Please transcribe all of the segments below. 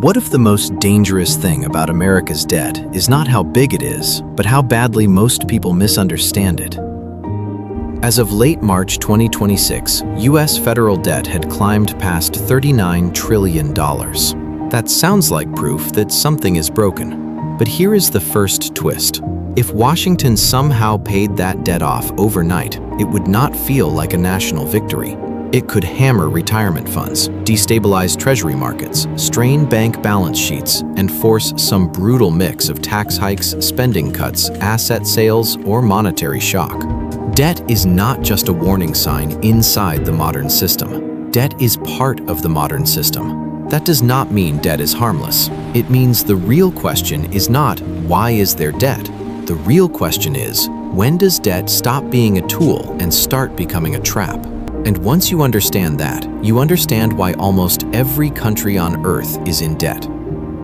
What if the most dangerous thing about America's debt is not how big it is, but how badly most people misunderstand it? As of late March 2026, U.S. federal debt had climbed past $39 trillion. That sounds like proof that something is broken. But here is the first twist. If Washington somehow paid that debt off overnight, it would not feel like a national victory. It could hammer retirement funds, destabilize treasury markets, strain bank balance sheets, and force some brutal mix of tax hikes, spending cuts, asset sales, or monetary shock. Debt is not just a warning sign inside the modern system. Debt is part of the modern system. That does not mean debt is harmless. It means the real question is not, why is there debt? The real question is, when does debt stop being a tool and start becoming a trap? And once you understand that, you understand why almost every country on Earth is in debt.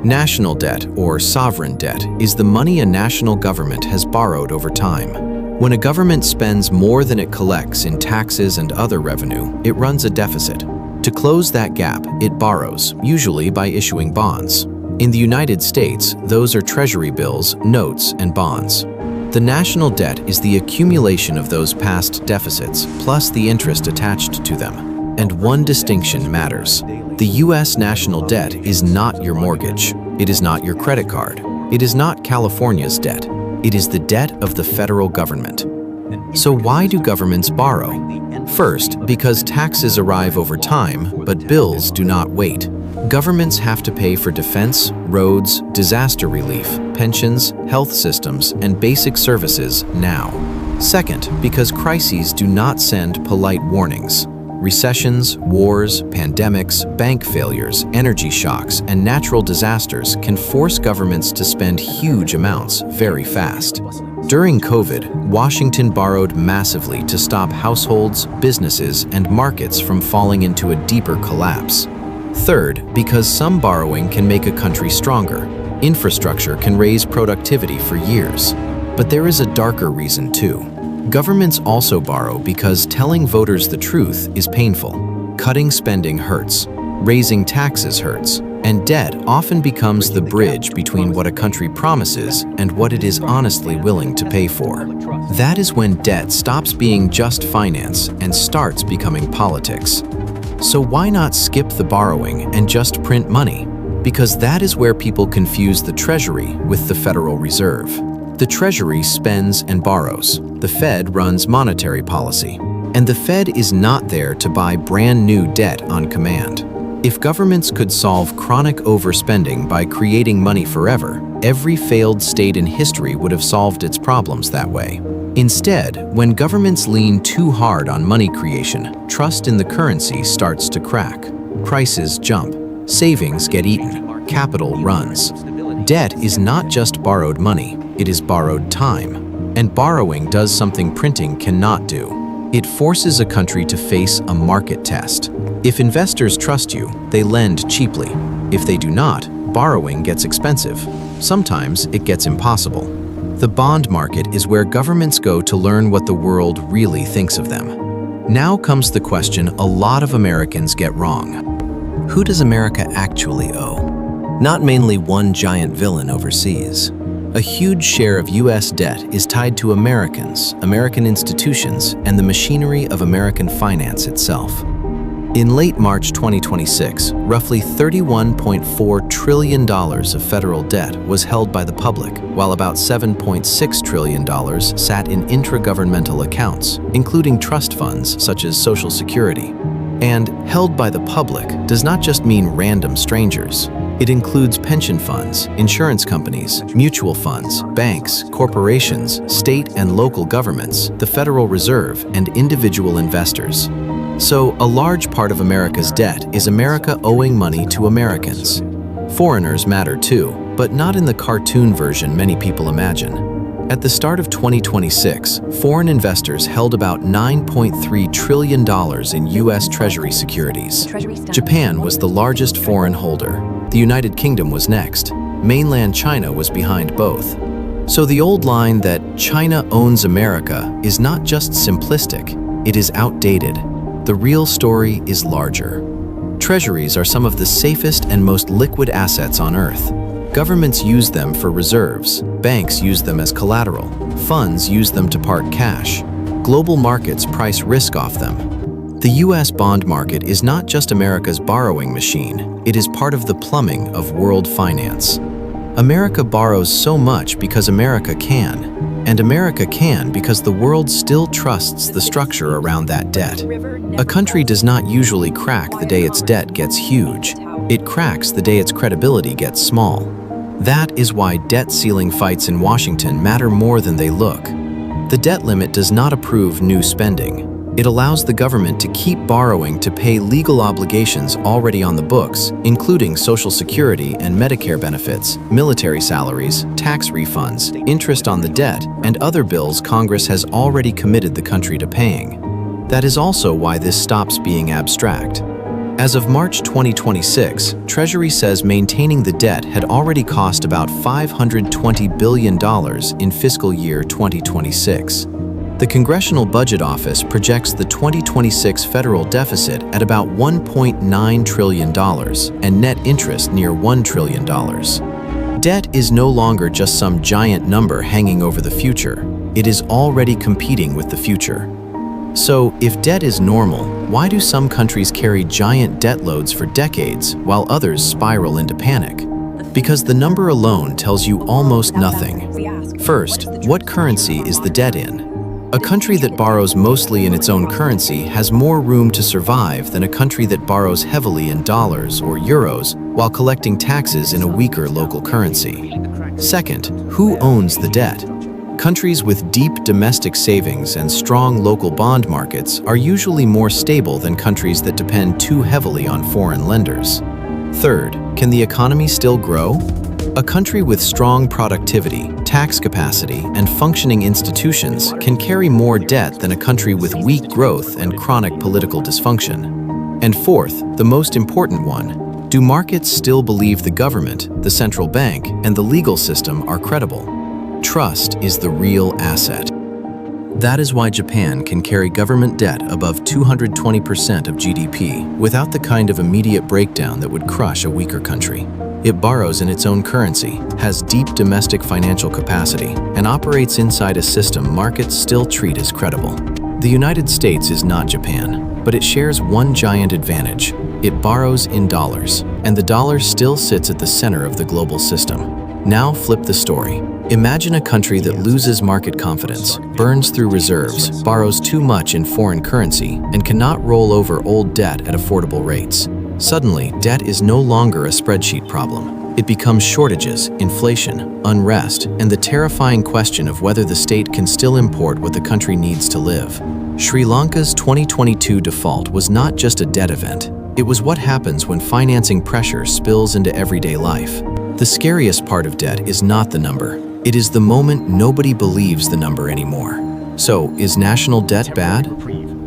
National debt, or sovereign debt, is the money a national government has borrowed over time. When a government spends more than it collects in taxes and other revenue, it runs a deficit. To close that gap, it borrows, usually by issuing bonds. In the United States, those are Treasury bills, notes, and bonds. The national debt is the accumulation of those past deficits, plus the interest attached to them. And one distinction matters. The U.S. national debt is not your mortgage. It is not your credit card. It is not California's debt. It is the debt of the federal government. So why do governments borrow? First, because taxes arrive over time, but bills do not wait. Governments have to pay for defense, roads, disaster relief, pensions, health systems, and basic services now. Second, because crises do not send polite warnings. Recessions, wars, pandemics, bank failures, energy shocks, and natural disasters can force governments to spend huge amounts very fast. During COVID, Washington borrowed massively to stop households, businesses, and markets from falling into a deeper collapse. Third, because some borrowing can make a country stronger. Infrastructure can raise productivity for years. But there is a darker reason too. Governments also borrow because telling voters the truth is painful. Cutting spending hurts. Raising taxes hurts. And debt often becomes the bridge between what a country promises and what it is honestly willing to pay for. That is when debt stops being just finance and starts becoming politics. So why not skip the borrowing and just print money? Because that is where people confuse the Treasury with the Federal Reserve. The Treasury spends and borrows. The Fed runs monetary policy. And the Fed is not there to buy brand new debt on command. If governments could solve chronic overspending by creating money forever, every failed state in history would have solved its problems that way. Instead, when governments lean too hard on money creation, trust in the currency starts to crack. Prices jump, savings get eaten, capital runs. Debt is not just borrowed money, it is borrowed time. And borrowing does something printing cannot do. It forces a country to face a market test. If investors trust you, they lend cheaply. If they do not, borrowing gets expensive. Sometimes it gets impossible. The bond market is where governments go to learn what the world really thinks of them. Now comes the question a lot of Americans get wrong. Who does America actually owe? Not mainly one giant villain overseas. A huge share of U.S. debt is tied to Americans, American institutions, and the machinery of American finance itself. In late March 2026, roughly $31.4 trillion of federal debt was held by the public, while about $7.6 trillion sat in intragovernmental accounts, including trust funds such as Social Security. And held by the public does not just mean random strangers. It includes pension funds, insurance companies, mutual funds, banks, corporations, state and local governments, the Federal Reserve, and individual investors. So, a large part of America's debt is America owing money to Americans. Foreigners matter too, but not in the cartoon version many people imagine. At the start of 2026, foreign investors held about $9.3 trillion in U.S. Treasury securities. Japan was the largest foreign holder. The United Kingdom was next. Mainland China was behind both. So the old line that China owns America is not just simplistic, it is outdated. The real story is larger. Treasuries are some of the safest and most liquid assets on Earth. Governments use them for reserves, banks use them as collateral, funds use them to park cash. Global markets price risk off them. The US bond market is not just America's borrowing machine, it is part of the plumbing of world finance. America borrows so much because America can, and America can because the world still trusts the structure around that debt. A country does not usually crack the day its debt gets huge. It cracks the day its credibility gets small. That is why debt ceiling fights in Washington matter more than they look. The debt limit does not approve new spending. It allows the government to keep borrowing to pay legal obligations already on the books, including Social Security and Medicare benefits, military salaries, tax refunds, interest on the debt, and other bills Congress has already committed the country to paying. That is also why this stops being abstract. As of March 2026, Treasury says maintaining the debt had already cost about $520 billion in fiscal year 2026. The Congressional Budget Office projects the 2026 federal deficit at about $1.9 trillion and net interest near $1 trillion. Debt is no longer just some giant number hanging over the future. It is already competing with the future. So, if debt is normal, why do some countries carry giant debt loads for decades while others spiral into panic? Because the number alone tells you almost nothing. First, what currency is the debt in? A country that borrows mostly in its own currency has more room to survive than a country that borrows heavily in dollars or euros while collecting taxes in a weaker local currency. Second, who owns the debt? Countries with deep domestic savings and strong local bond markets are usually more stable than countries that depend too heavily on foreign lenders. Third, can the economy still grow? A country with strong productivity, tax capacity, and functioning institutions can carry more debt than a country with weak growth and chronic political dysfunction. And fourth, the most important one, do markets still believe the government, the central bank, and the legal system are credible? Trust is the real asset. That is why Japan can carry government debt above 220% of GDP without the kind of immediate breakdown that would crush a weaker country. It borrows in its own currency, has deep domestic financial capacity, and operates inside a system markets still treat as credible. The United States is not Japan, but it shares one giant advantage. It borrows in dollars, and the dollar still sits at the center of the global system. Now flip the story. Imagine a country that loses market confidence, burns through reserves, borrows too much in foreign currency, and cannot roll over old debt at affordable rates. Suddenly, debt is no longer a spreadsheet problem. It becomes shortages, inflation, unrest, and the terrifying question of whether the state can still import what the country needs to live. Sri Lanka's 2022 default was not just a debt event. It was what happens when financing pressure spills into everyday life. The scariest part of debt is not the number. It is the moment nobody believes the number anymore. So, is national debt bad?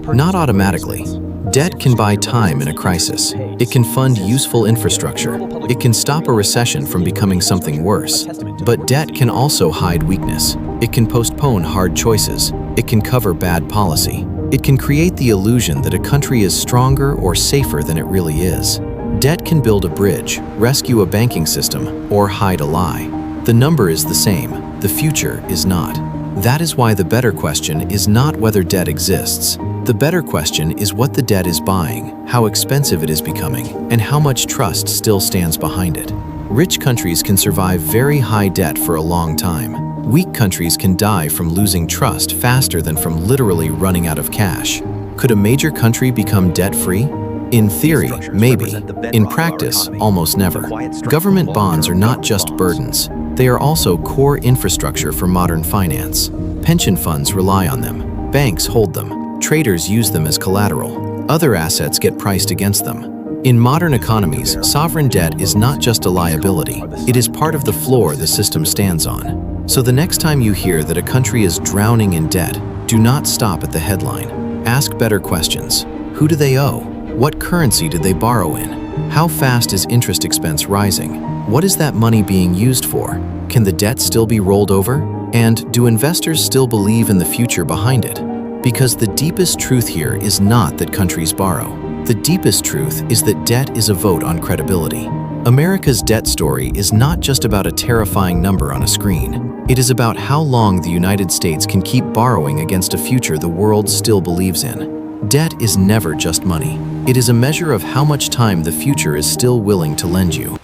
Not automatically. Debt can buy time in a crisis. It can fund useful infrastructure. It can stop a recession from becoming something worse. But debt can also hide weakness. It can postpone hard choices. It can cover bad policy. It can create the illusion that a country is stronger or safer than it really is. Debt can build a bridge, rescue a banking system, or hide a lie. The number is the same. The future is not. That is why the better question is not whether debt exists. The better question is what the debt is buying, how expensive it is becoming, and how much trust still stands behind it. Rich countries can survive very high debt for a long time. Weak countries can die from losing trust faster than from literally running out of cash. Could a major country become debt-free? In theory, maybe. In practice, almost never. Government bonds are not just burdens. They are also core infrastructure for modern finance. Pension funds rely on them. Banks hold them. Traders use them as collateral. Other assets get priced against them. In modern economies, sovereign debt is not just a liability. It is part of the floor the system stands on. So the next time you hear that a country is drowning in debt, do not stop at the headline. Ask better questions. Who do they owe? What currency did they borrow in? How fast is interest expense rising? What is that money being used for? Can the debt still be rolled over? And do investors still believe in the future behind it? Because the deepest truth here is not that countries borrow. The deepest truth is that debt is a vote on credibility. America's debt story is not just about a terrifying number on a screen. It is about how long the United States can keep borrowing against a future the world still believes in. Debt is never just money. It is a measure of how much time the future is still willing to lend you.